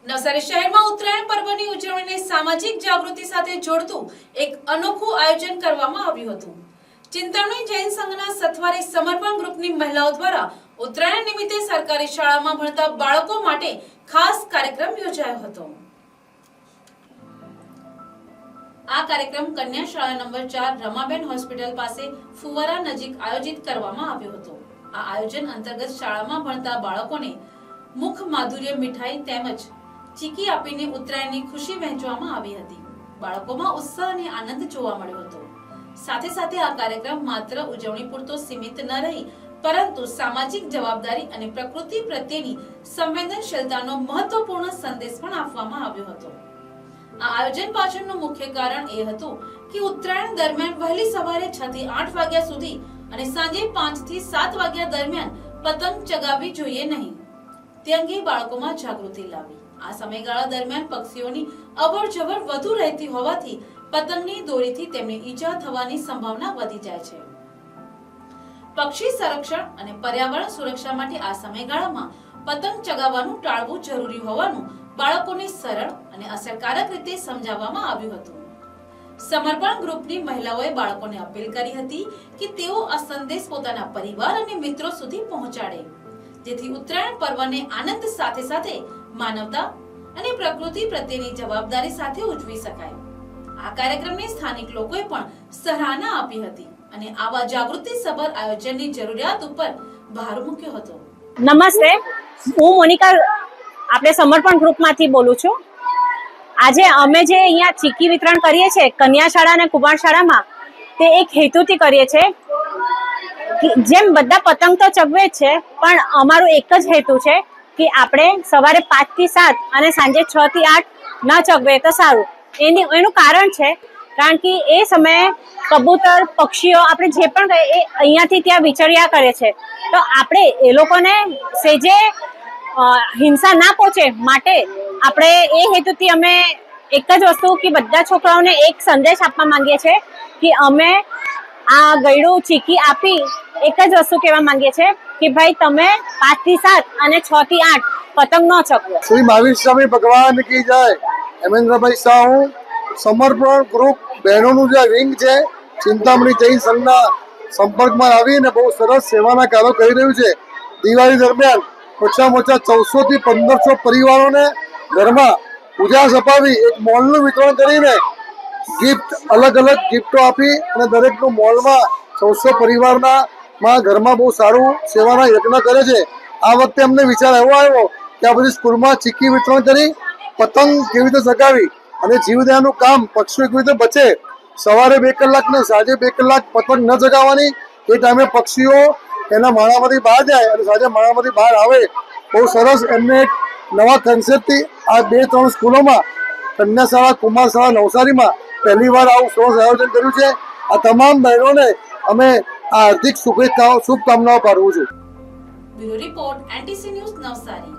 નવસારી શહેરમાં ઉત્તરાયણ પર્વની ઉજવણીને સામાજિક જાગૃતિ સાથે જોડતું એક અનોખું આયોજન કરવામાં આવ્યું હતું। ચિંતામણી જૈન સંઘના સથવારે સમર્પણ ગ્રુપની મહિલાઓ દ્વારા ઉત્તરાયણ નિમિત્તે સરકારી શાળામાં ભણતા બાળકો માટે ખાસ કાર્યક્રમ યોજાયો હતો। આ કાર્યક્રમ કન્યા શાળા નંબર 4 રમાબેન હોસ્પિટલ પાસે ફુવારા નજીક આયોજિત કરવામાં આવ્યો હતો। આ આયોજન અંતર્ગત શાળામાં ભણતા બાળકોને મુખ માધુર્ય મીઠાઈ તેમજ ચીકી આપીને ઉત્તરાયણની ખુશી વહેંચવામાં આવી હતી। બાળકોમાં ઉત્સાહ અને આનંદ જોવા મળ્યો હતો। સાથે સાથે આ કાર્યક્રમ માત્ર ઉજવણી પૂરતો સીમિત ન રહી પરંતુ સામાજિક જવાબદારી અને પ્રકૃતિ પ્રત્યેની સંવેદનશીલતાનો મહત્વપૂર્ણ સંદેશ પણ આપવામાં આવ્યો હતો। આ આયોજન પાછળનું મુખ્ય કારણ એ હતું કે ઉત્તરાયણ દરમિયાન વહેલી સવારે 6 થી 8 વાગ્યા સુધી અને સાંજે 5 થી 7 વાગ્યા દરમિયાન પતંગ ચગાવવી જોઈએ નહીં, તે અંગે બાળકોમાં જાગૃતિ લાવી। આ સમયગાળા દરમિયાન પક્ષીઓની અવરજવર વધુ રહેતી હોવાથી પતંગની દોરીથી તેમને ઈજા થવાની સંભાવના વધી જાય છે। પક્ષી સંરક્ષણ અને પર્યાવરણ સુરક્ષા માટે આ સમયગાળામાં પતંગ ચગાવવાનું ટાળવું જરૂરી હોવાનું બાળકોને સરળ અને અસરકારક રીતે સમજાવવામાં આવ્યું હતું। સમર્પણ ગ્રુપની મહિલાઓએ બાળકોને અપીલ કરી હતી કે તેઓ આ સંદેશ પોતાના પરિવાર અને મિત્રો સુધી પહોંચાડે, જેથી ઉત્તરાયણ પર્વને આનંદ સાથે સાથે માનવતા અને પ્રકૃતિ પ્રત્યેની જવાબદારી સાથે ઉજવી શકાય। આ કાર્યક્રમને સ્થાનિક લોકોએ પણ સરાહના આપી હતી અને આવા જાગૃતિસભર આયોજનની જરૂરિયાત ઉપર ભાર મૂક્યો હતો। નમસ્તે, હું મોનિકા આપણે સમર્પણ ગ્રુપમાંથી બોલું છું। આજે અમે જે અહીંયા ચીકી વિતરણ કરીએ છીએ કન્યા શાળા અને કુમાર શાળામાં, તે એક હેતુથી કરીએ છીએ। જેમ બધા પતંગ તો ચગવે જ છે, પણ અમારું એક જ હેતુ છે કે આપણે સવારે 5 થી 7 અને સાંજે 6 થી 8 ન ચગવે તો સારું। એનું કારણ છે કારણ કે એ સમયે કબૂતર, પક્ષીઓ આપણે જે પણ કહીએ એ અહીંયાથી ત્યાં વિચર્યા કરે છે, તો આપણે એ લોકોને સેજે હિંસા ના પહોંચે માટે આપણે એ હેતુથી અમે એક જ વસ્તુ કે બધા છોકરાઓને એક સંદેશ આપવા માંગીએ છીએ કે અમે આ ગયડું ચીકી આપી એક જ વસ્તુ કહેવા માંગીએ છીએ કે ભાઈ તમે 5 થી 7 અને 6 થી 8 પતંગ ન ચગવો। શ્રી મહાવીર સ્વામી ભગવાન કી જય। હેમેન્દ્રભાઈ શાહ હું। સમર્પણ ગ્રુપ બહેનોનું જે વિંગ છે ચિંતામણી જૈન સંઘના સંપર્કમાં આવીને બહુ સરસ સેવાના કાર્યો કરી રહ્યું છે। દિવાળી દરમિયાન ઓછામાં ઓછા 1400 થી 1500 પરિવારોને ઘરમાં ઉજાસ અપાવી એક મોલનું વિતરણ કરીને ગિફ્ટ અલગ અલગ ગિફ્ટો આપી અને દરેકનું મોલમાં 1400 પરિવારના ઘરમાં બહુ સારું સેવાના યજ્ઞ કરે છે। આ વખતે અમને વિચાર એવો આવ્યો કે આ બધી સ્કૂલમાં ચીકી વિતરણ કરી પતંગ કેવી રીતે ચગાવી અને જીવદયાનું કામ પક્ષીઓ કેવી રીતે બચે, સવારે 2 કલાક ને સાંજે 2 કલાક પતંગ ન ચગાવવાની, એ ટાઈમે પક્ષીઓ એના માળામાંથી બહાર જાય અને સાંજે માળામાંથી બહાર આવે। બહુ સરસ એમને એક નવા કન્સેપ્ટથી આ 2-3 સ્કૂલોમાં કન્યા શાળા, કુમાર શાળા નવસારીમાં પહેલી વાર આવું સરસ આયોજન કર્યું છે। આ તમામ બહેનોને અમે આ હાર્દિક શુભકામનાઓ પાઠવું છું। Bureau report, NTC news, Navsari.